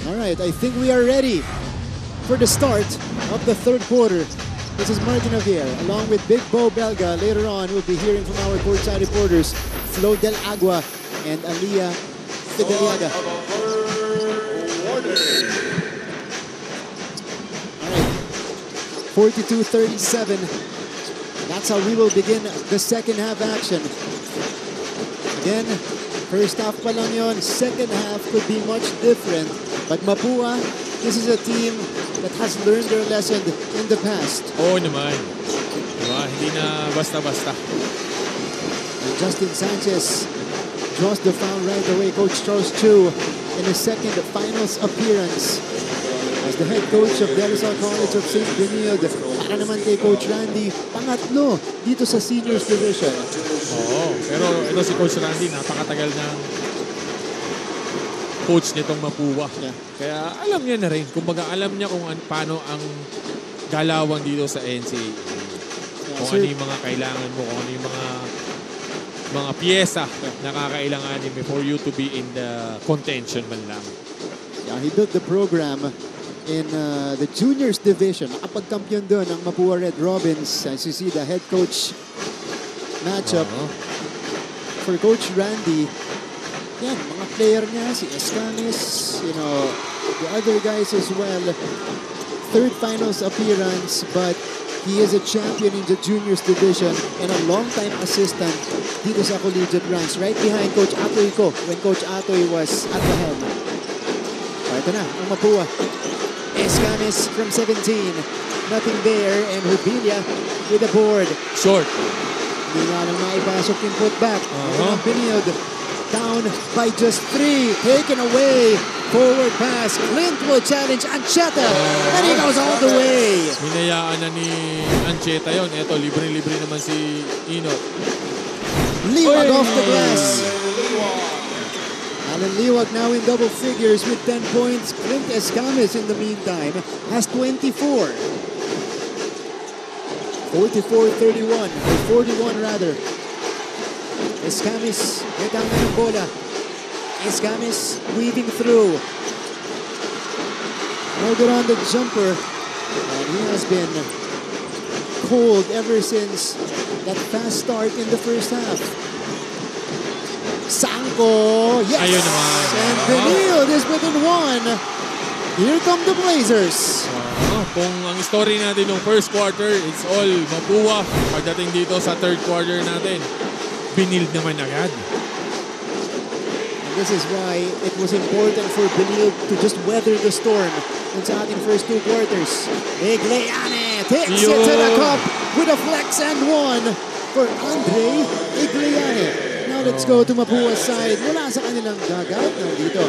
Alright, I think we are ready for the start of the third quarter. This is Martin Javier, along with Big Bo Belga. Later on, we'll be hearing from our courtside reporters, Flo Del Agua and Aliyah Fideliaga. Alright, 42-37. That's how we will begin the second half action. Again, first half pa lang yun. Second half could be much different. But Mapua, this is a team that has learned their lesson in the past. Oo naman. Diba? Hindi na basta-basta. And Justin Sanchez draws the foul right away. Coach Charles Chu in his second finals appearance as the head coach of De La Salle College of St. Benilde. Para naman kay Coach Randy, pangatlo dito sa Seniors Division. Oo, pero ito si Coach Randy, napakatagal ng coach nitong Mapua. Yeah. Kaya alam niya na rin. Kumbaga alam niya kung paano ang galawan dito sa NCAA. Kung ano yung mga kailangan mo, kung ano yung mga pyesa na kakailanganin before you to be in the contention man lang. Yeah, he built the program in the Juniors Division. Nakapagkampiyon doon ang Mapua Red Robins. As you see, the head coach matchup for Coach Randy. Yan, mga player niya, si Escamis, you know, the other guys as well. Third finals appearance, but he is a champion in the Juniors Division and a long-time assistant dito sa collegiate ranks, right behind Coach Atoy ko when Coach Atoy was at the helm. Ito na, ang Mapua. Escamis from 17. Nothing there, and Hubilia with the board. Short. Hindi nga lang maipasok yung putback. Benilde down by just 3. Taken away. Forward pass. Clint will challenge Ancheta. And he goes all the way. Hinayaan na ni Ancheta yun. Ito, libre-libre naman si Ino. Liwag off the glass. Alan Liwag now in double figures with 10 points. Clint Escamis in the meantime has 24. 44-31, or 41 rather. Escamis, getang na ng bola. Escamis weaving through. No good on the jumper. And he has been cold ever since that fast start in the first half. Sanko, yes! Ayun naman. And Benilde is within one. Here come the Blazers. Kung ang story natin ng first quarter, it's all Mapua. Pagdating dito sa third quarter natin, Benilde naman agad. And this is why it was important for Benilde to just weather the storm in sa ating first two quarters. Igliane takes it to the cup with a flex and one for Andre Igliane. Now let's go to Mapua's side. Mula sa kanilang dugout. Nandito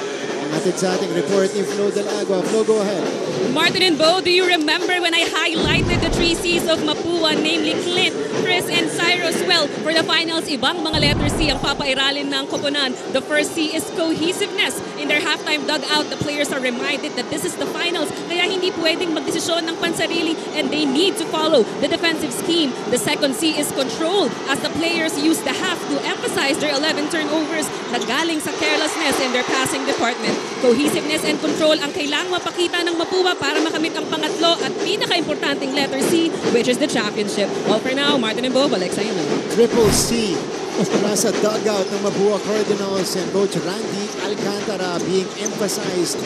ang atid sa ating report ni Flo Del Agua. Flo, go ahead. Martin and Bo, do you remember when I highlighted the 3 C's of Mapua, namely Clint, Chris, and Cyrus? Well, for the finals, ibang mga letter C ang papairalin ng koponan. The first C is cohesiveness. In their halftime dugout, the players are reminded that this is the finals, kaya hindi pwedeng magdesisyon ng pansarili and they need to follow the defensive scheme. The second C is control, as the players use the half to emphasize their 11 turnovers na galing sa carelessness in their passing department. Cohesiveness and control ang kailangang mapakita ng Mapua para makamit ang pangatlo at pinaka-importanting letter C, which is the championship. Well, for now, Martin and Bo, balik sa inyo. Triple C mula sa dugout ng Mapua Cardinals and Coach Randy Alcantara being emphasized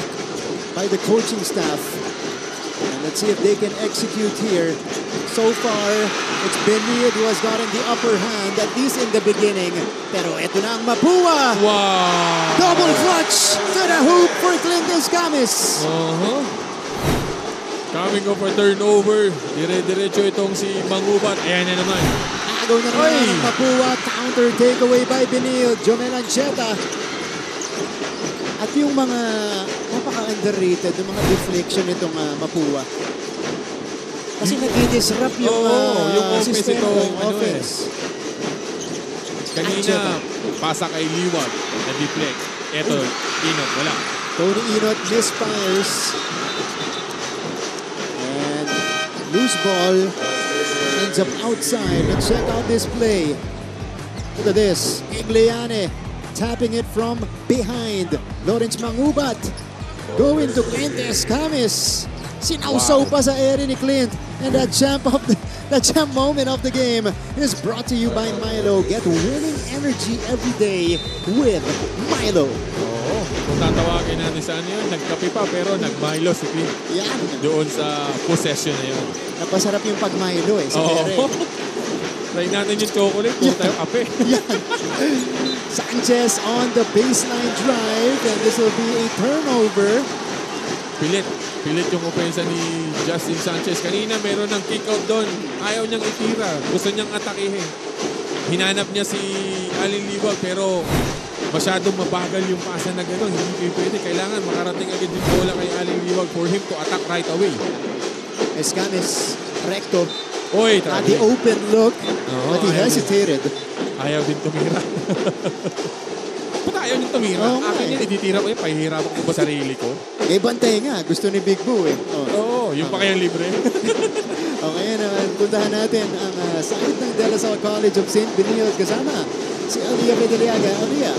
by the coaching staff. And let's see if they can execute here. So far, it's Benilde who has gotten the upper hand, at least in the beginning. Pero ito na ang Mapua! Wow! Double clutch to the hoop for Clint Escamis. Coming up for turnover. Dire-diretso itong si Mangubat. Ayan na naman. Agaw na naman ang Mapua. Counter takeaway by Benilde. Jomel Ancheta. At yung mga napaka-underrated, yung mga deflection nitong Mapua. Kasi nag-disrupt yung system ng offense. Kanina, pasa kay Liwag. Na-deflect. Eto, Inot. Wala. Tony Inot misfires. And loose ball ends up outside. Let's check out this play. Look at this. Igliane tapping it from behind. Lawrence Mangubat Going to Clint Escamis. Sinausaw pa sa ere ni Clint. And that champ moment of the game is brought to you by Milo. Get winning energy every day with Milo. Oo. Kung tatawagin natin sa ano yun, nagkape pa pero nag-Milo si Clint. Yan. Doon sa possession na yun. Napasarap yung pag-Milo sa ere. Try natin yung chocolate. Puro tayo kape. Yan. Sanchez on the baseline drive. And this will be a turnover. Pilit yung opensa ni Justin Sanchez. Kanina meron ng kick-out doon. Ayaw niyang itira. Gusto niyang atakihin. Hinanap niya si Alin Liwag pero masyadong mabagal yung pasa na gano'n. Hindi pwede. Kailangan makarating agad yung bola kay Alin Liwag for him to attack right away. Escamis, recto. Oy, At the open look. But he hesitated. Ayaw din tumira. Ba't ayaw din tumira? Akin yan, ititira ko yan. Pahihirapan ko ba sarili ko? Eh, bantay nga. Gusto ni Big Boo eh. Oo, yung pa kayang libre. Okay naman, puntahan natin ang side ng De La Salle College of St. Benilde kasama si Alia Medaliaga. Alia.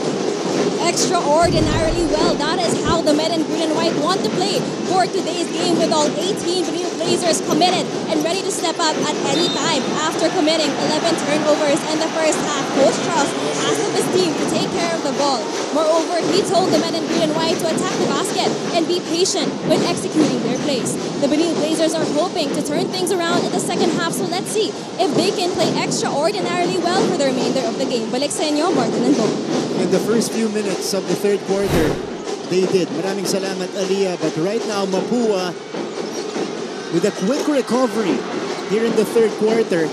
Extraordinarily well. That is how the men in green and white want to play for today's game, with all 18 Benilde Blazers committed and ready to step up at any time after committing 11 turnovers in the first half. Coach Truss asked of his team to take care of the ball. Moreover, he told the men in green and white to attack the basket and be patient when executing their plays. The Benilde Blazers are hoping to turn things around in the second half, so let's see if they can play extraordinarily well for the remainder of the game. Balik sa inyo, Martin and Bo. In the first few minutes of the third quarter, they did. Maraming salamat, Alia. But right now, Mapua with a quick recovery here in the third quarter.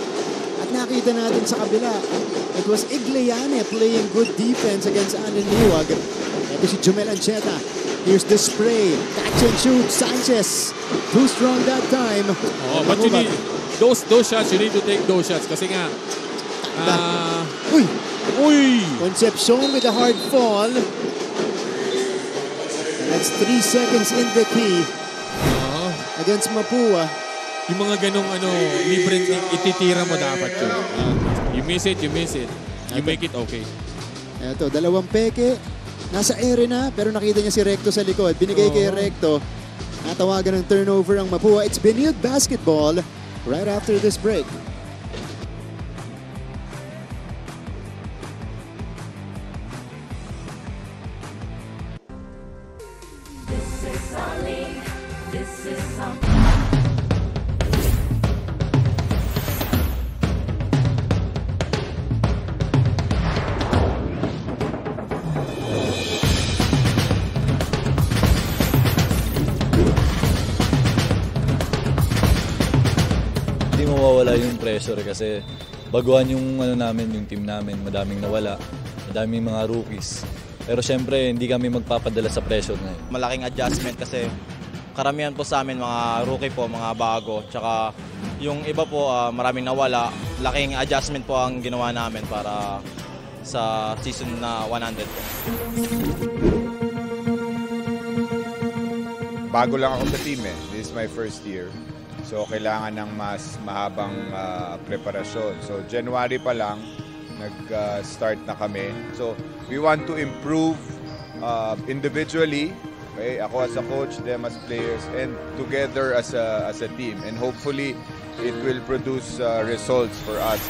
At nakita natin sa kabila, it was Igliane playing good defense against Alin Liwag. Ito si Jomel Ancheta. Here's the spray. Catch and shoot. Sanchez. Too strong that time. Oh, but you need those shots. You need to take those shots. Kasi nga, Uy! Concepcion with a hard fall. And that's 3 seconds in the key against Mapua. Yung mga ganong libreng ititira mo dapat yun. You miss it, you miss it. You make it okay. Eto, dalawang peke. Nasa ere na, pero nakita niya si Recto sa likod. Binigay kay Recto. Natawagan ng turnover ang Mapua. It's Benilde basketball right after this break. Hindi mawawala yung pressure kasi baguhan yung yung team namin, madaming nawala, madaming mga rookies. Pero syempre hindi kami magpapadala sa pressure na yun. Malaking adjustment kasi karamihan po sa amin mga rookie po, mga bago. Tsaka yung iba po maraming nawala. Laking adjustment po ang ginawa namin para sa season na 100 po. Bago lang ako sa team eh. This is my first year. So kailangan ng mas mahabang preparasyon. So January pa lang, nag-start na kami. So we want to improve individually, okay? Ako as a coach, them as players, and together as a team. And hopefully, it will produce results for us.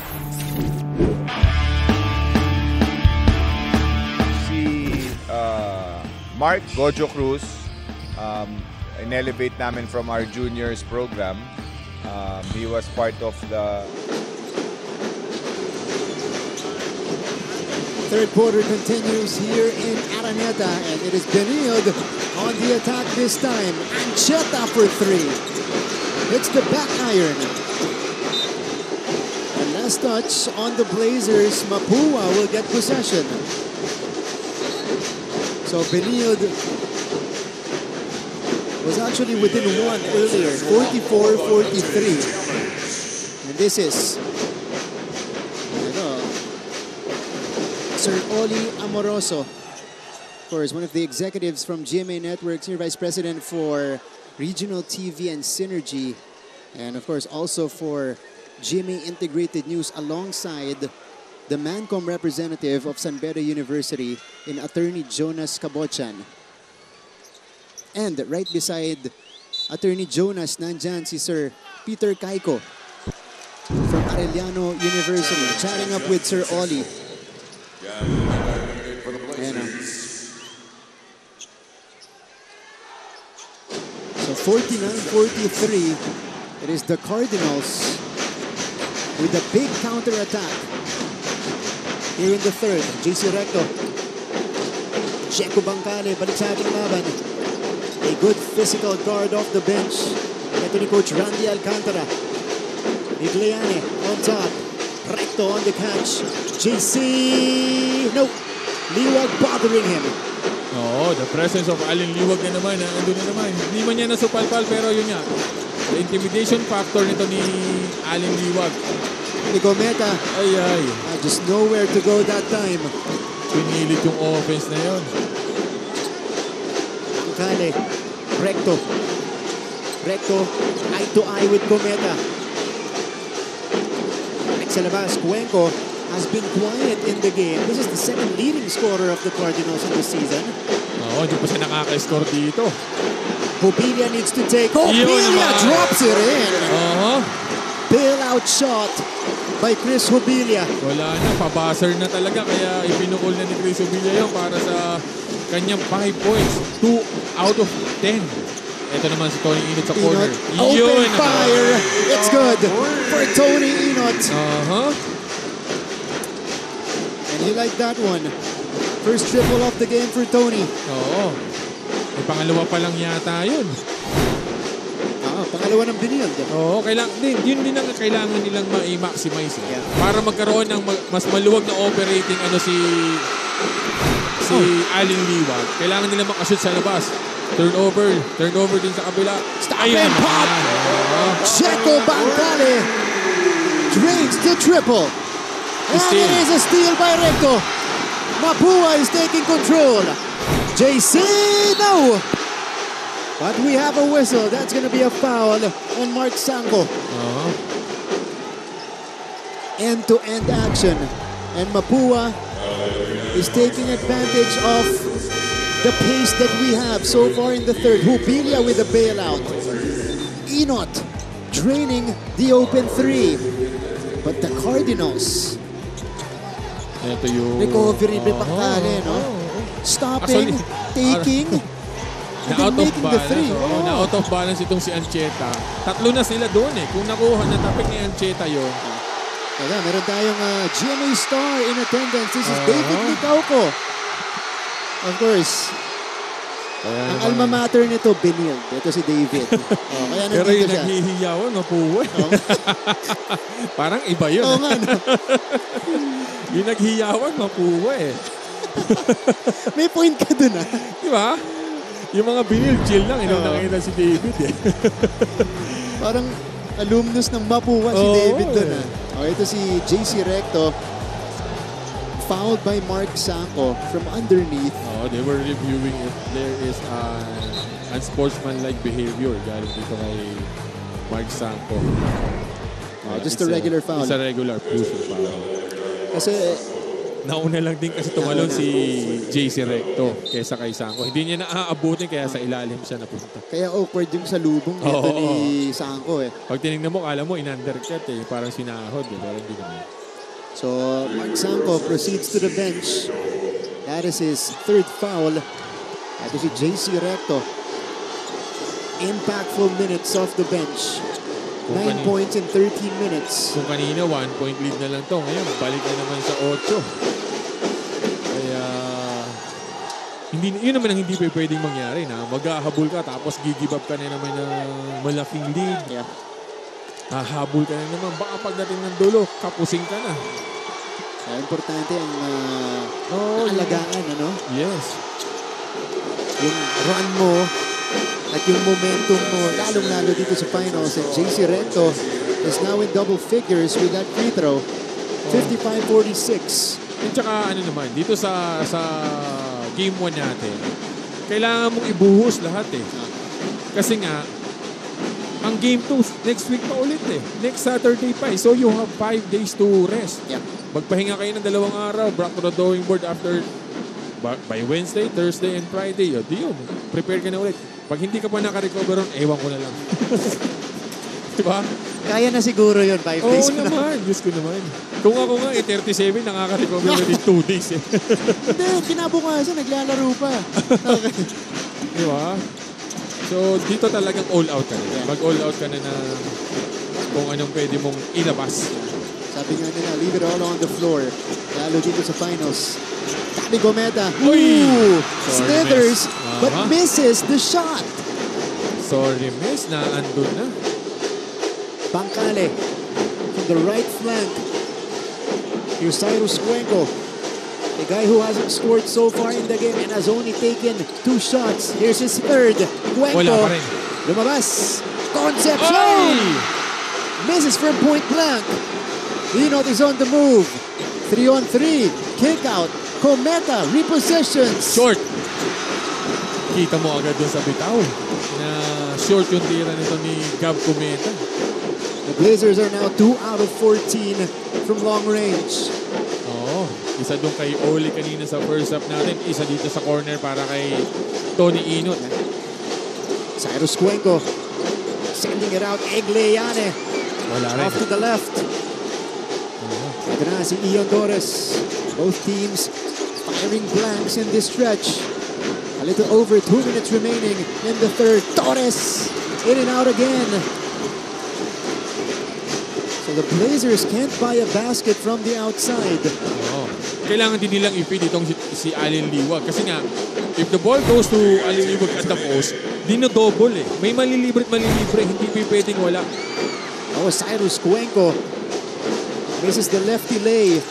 Si Mark Gojo Cruz, in-elevate namin from our juniors program. He was part of the Third quarter continues here in Araneta, and it is Benilde on the attack this time. Ancheta for three. It's the back iron. And last touch on the Blazers. Mapua will get possession. So Benilde was actually within one earlier, 44-43. And this is Sir Oli Amoroso, of course, one of the executives from GMA Network, Senior Vice President for Regional TV and Synergy, and of course also for GMA Integrated News, alongside the Mancom representative of San Beda University in Attorney Jonas Cabochan. And right beside Attorney Jonas, nandyan si Sir Peter Caico from Arellano University, chatting up with Sir Ollie. Ayan na. So 49-43, it is the Cardinals with a big counter-attack. Here in the third, JC Recto. Checo Bancale, balik sa ating laban. A good physical guard off the bench. Ito ni Coach Randy Alcantara. Igliane on top. Recto on the catch. JC, no. Liwag bothering him. Oo, the presence of Alin Liwag na naman. Andun na naman. Hindi man niya nasupalpal, pero yun nga. The intimidation factor nito ni Alin Liwag. Ni Gometa. Ay. Just nowhere to go that time. Pinilit yung offense na yun. Bancale. Recto. Recto. Eye to eye with Gometa. Sa labas, Cuenco has been quiet in the game. This is the second leading scorer of the Cardinals in the season. Oo, hindi pa siya nakaka-score dito. Hobilia needs to take. Hobilia drops it in. Bailout shot by Chris Hobilia. Wala na, pabaser na talaga. Kaya ipinukol na ni Chris Hobilia yun para sa kanyang 5 points. 2 out of 10. Ito naman si Tony Inot sa corner. Open fire. It's good for Tony Inot. And he liked that one. First triple of the game for Tony. Oo. May pangalawa pa lang yata yun. Pangalawa ng binild. Oo, yun din ang kailangan nilang ma-maximize. Para magkaroon ng mas maluwag na operating si Alin Liwag. Kailangan nila makashoot sa labas. Turnover din sa kabila. Stop and pop! Checo Bancale drains the triple. And it is a steal by Recto. Mapua is taking control. JC, no! But we have a whistle. That's going to be a foul on Mark Sanko. End-to-end action. And Mapua is taking advantage of the pace that we have so far in the third. Hobilia with a bailout. Inot draining the open three. But the Cardinals. Ito yung recovery by Bancale, no? Stopping, taking, and then making the three. Na out of balance itong si Ancheta. Tatlo na sila doon eh. Kung nakuha na topic ni Ancheta yun. Kaya meron tayong GMA star in attendance. This is David Nicauco. Of course. Ang alma mater nito, Benil. Ito si David. Kaya pero yung naghihiyawan, Mapua. Parang iba yun. Oo nga, no? Yung naghihiyawan, Mapua eh. May point ka dun ah. Di ba? Yung mga Benil, chill lang. Nung nakita si David eh. Parang alumnus ng Mapua si David dun ah. Ito si JC Recto. Fouled by Mark Sanko from underneath. They were reviewing if there is unsportsmanlike behavior galing dito kay Mark Sanko. Just a regular foul. It's a regular pushing foul. Kasi nauna lang din kasi tumalon si JC Recto kaysa kay Sanko. Hindi niya naaabutin kaya sa ilalim siya napunta. Kaya awkward yung salubong dito ni Sanko eh. Pag tinignan mo, kala mo in-undercut eh. Parang sinahod eh. Pero hindi naman. So, Mark Sanko proceeds to the bench. That is his third foul. Ito si JC Recto. Impactful minutes off the bench. 9 points in 13 minutes. Kung kanina, 1 point lead na lang to. Ngayon, balik na naman sa 8. Kaya, yun naman ang hindi pwedeng mangyari na maghahabol ka tapos give up ka na naman ng malaking lead. Yeah. Hahabol ka na naman. Baka pagdating ng dulo, kapusing ka na. Importante ang alagaan, ano? Yes. Yung run mo at yung momentum mo, lalong-lalo dito sa finals. And JC Recto is now in double figures with that free throw. 55-46. At saka ano naman, dito sa game 1 natin, kailangan mong ibuhos lahat eh. Kasi nga, ang game 2, next week pa ulit eh. Next Saturday pa eh. So you have 5 days to rest. Yeah. Magpahinga kayo ng 2 araw, back to the drawing board after by Wednesday, Thursday, and Friday. Di yun. Prepare ka na ulit. Pag hindi ka pa nakarecover ron, ewan ko na lang. Diba? Kaya na siguro yun, 5 Oo days. naman, Diyos ko naman. Kung ako nga, 37, nakaka-recover within 2 days eh. Hindi, kinabukasan, naglalaro pa. Okay. Diba? So, dito talagang all out ka na. Yeah. Mag-all out ka na kung anong pwede mong ilabas. Sabi nga nila, leave it all on the floor. Lalo dito sa finals. Tabi Gometa. Uy! Ooh! Sorry, Slithers, miss. but misses the shot. Sorry, miss. Naandun na. Bangkale from the right flank. Here's Cyrus Cuenco, a guy who hasn't scored so far in the game and has only taken 2 shots. Here's his third. Wala Cuenco. pa rin. Lumabas. Concepcion. Misses from point blank. Inot is on the move. 3-on-3. Kick out. Cometa repossessions. Short. Kita mo agad dun sa bitaw na short yung tira nito ni Gab Cometa. The Blazers are now 2 out of 14 from long range. Oo. Isa doon kay Oli kanina sa first half natin. Isa dito sa corner para kay Tony Inot. Cyrus Cuenco sending it out. Egleyane Wala rin. off to the left. Ito na si Ion Torres. Both teams firing blanks in this stretch. A little over 2 minutes remaining in the third. Torres in and out again. So the Blazers can't buy a basket from the outside. Oo. Kailangan din nilang i-feed itong si Allen Liwag. Kasi nga, if the ball goes to Allen Liwag at the post, dino-double eh. May malilibre at malilibre. Hindi pwedeng wala. Oh, Cyrus Cuenco misses the lefty lay.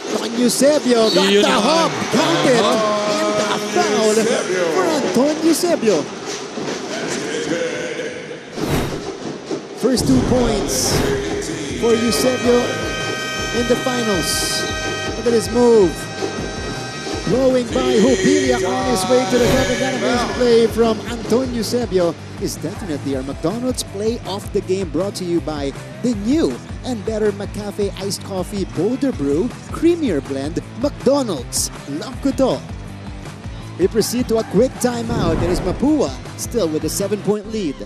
Anton Eusebio got Yun the naman. hop. Counted. And a foul for Anton Eusebio. First 2 points for Eusebio in the finals. Look at his move. Blowing by Hopilia on his way to the cup, and that amazing play from Anton Eusebio is definitely our McDonald's play of the game, brought to you by the new and better McCafe Iced Coffee Boulder Brew Creamier Blend. McDonald's. Love ko to. We proceed to a quick timeout. It is Mapua still with a 7-point lead.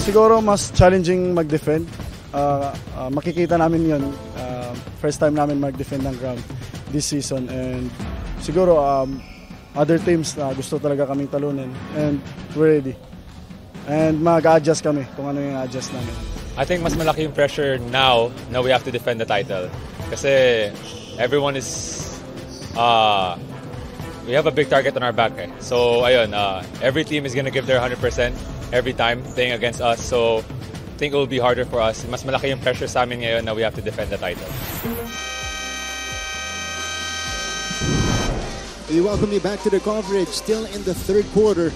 Siguro mas challenging mag-defend. Makikita namin yun. First time namin mag-defend ng ground this season. And siguro other teams na gusto talaga kaming talunin. And we're ready. And mag-adjust kami kung ano yung adjust namin. I think mas malaki yung pressure now na we have to defend the title. Kasi everyone is... we have a big target on our back. Eh. So ayun, every team is gonna give their 100% every time playing against us. So I think it will be harder for us. Mas malaki yung pressure sa amin ngayon na we have to defend the title. We welcome you back to the coverage, still in the third quarter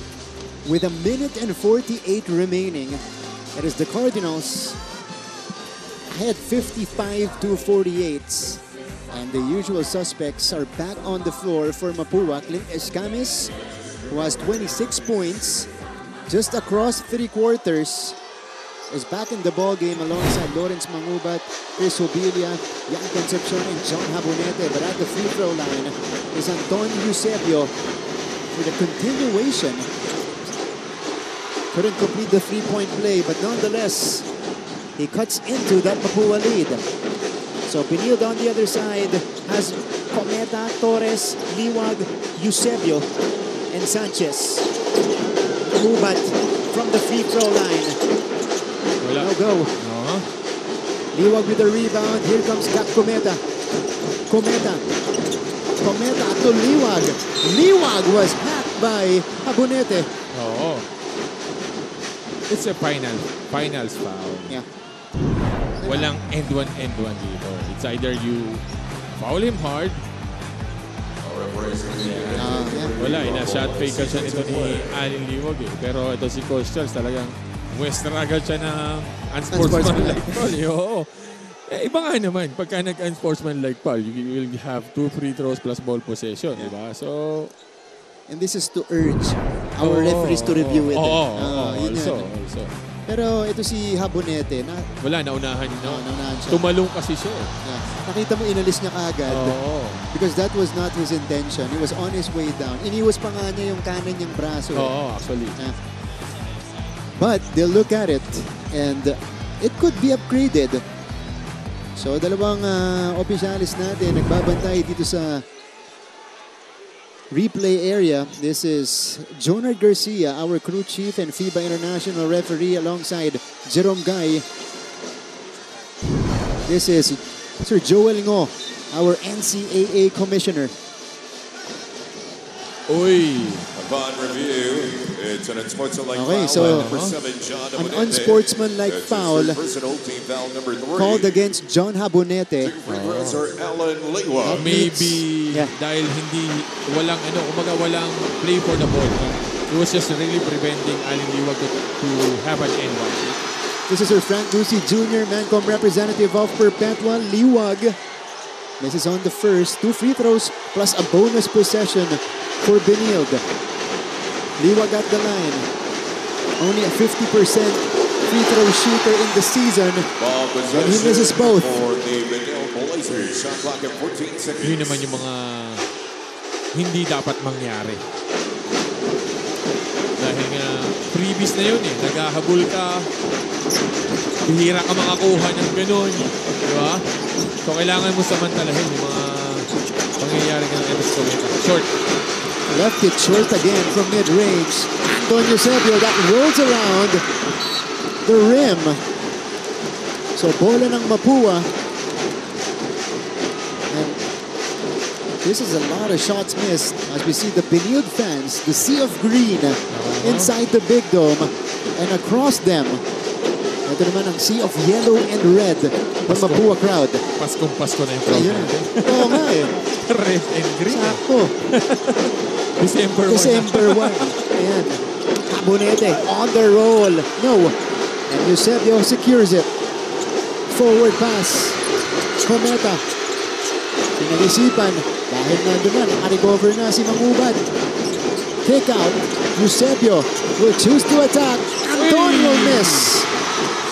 with 1 minute and 48 remaining. It is the Cardinals ahead 55-48. And the usual suspects are back on the floor for Mapua. Clint Escamis, who has 26 points just across 3 quarters, is back in the ball game alongside Lawrence Mangubat, Chris Hobilia, Jan Concepcion, and John Habonete. But at the free throw line is Anton Eusebio for the continuation. Couldn't complete the 3-point play, but nonetheless, he cuts into that Mapua lead. So Pinilde on the other side has Cometa, Torres, Liwag, Eusebio, and Sanchez. Mubat from the free throw line. Wala. No go. No. Liwag with the rebound. Here comes Kat Cometa. Cometa to Liwag. Liwag was hacked by Habonete. Oo. It's a finals foul. Yeah. Walang end one dito. It's either you foul him hard. Yeah. Wala, na shot faker siya nito ni Allen Liwag eh. Pero ito si Coach Charles talagang Muestra agad siya ng unsportsmanlike foul. Oo. Iba nga naman, pagka nag-unsportsmanlike foul, you will have 2 free throws plus ball possession, di ba? So, and this is to urge our referees to review it. Also. Pero ito si Habonete, wala, naunahan niya. Naunahan siya. Tumalong kasi siya. Yeah. Nakita mo, inalis niya kaagad. Because that was not his intention. He was on his way down. Iniwas pa nga niya yung kanan niyang braso. Actually. But they'll look at it and it could be upgraded. So, dalawang opisyalis natin nagbabantay dito sa replay area. This is Jonard Garcia, our crew chief and FIBA International referee, alongside Jerome Guy. This is Sir Joel Ngo, our NCAA commissioner. Upon review, it's an unsportsmanlike foul. So number 7, John an unsportsmanlike foul called against John Habonete. Maybe dahil walang play for the ball. It was just really preventing Allen Liwag to have an NY. This is Sir Frank Ducey Jr., Mancom representative of Perpetua. Liwag misses on the first, 2 free throws plus a bonus possession for Benilde. Liwag at the line. Only a 50% free throw shooter in the season. And he misses both. Yun naman yung mga hindi dapat mangyari. Dahil nga, previous na yun eh. Naghahabol ka. Bihira ka makakuha ng ganun. Diba? So, kailangan mo samantalahin yung mga pangyayari ka ng MS Cometa. Short. Left it short again from mid-range. Antonio Sebio, that rolls around the rim. So, bola ng Mapua. And this is a lot of shots missed as we see the Benilde fans, the sea of green inside the big dome and across them. Ito naman ang sea of yellow and red, the Mapua crowd. Paskong-pasko na yung crowd. Oo nga eh. Red and green. Sakto. December 1. Ayan. Habonete on the roll. No. And Eusebio secures it. Forward pass. Cometa. Pinag-isipan. Dahil nandun na, naka-recover na si Mangubad. Kick out. Eusebio will choose to attack. Antonio miss.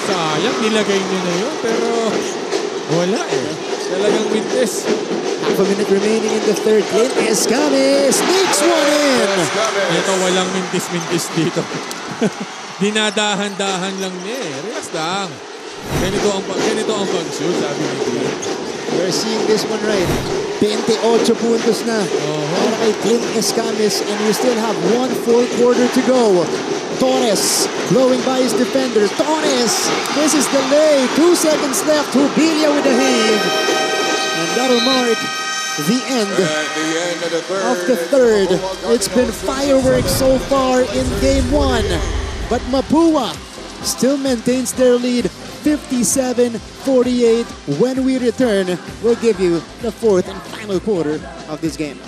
Sayang, nilagay niya na yun. Pero wala eh. Talagang mintis. Half a minute remaining in the third. Clint Escames sneaks one in. Ito, walang mintis-mintis dito. Dinadahan-dahan lang niya eh. Relax lang. Ganito ang pag-shoot, sabi ni Clint. We're seeing this one right. 28 puntos na para kay Clint Escames, and we still have 1 full quarter to go. Torres blowing by his defender. Torres, this is the lay. 2 seconds left. Hubilia with a heave. And that'll mark the end of the third. It's been fireworks so far in game 1. But Mapua still maintains their lead, 57-48. When we return, we'll give you the fourth and final quarter of this game.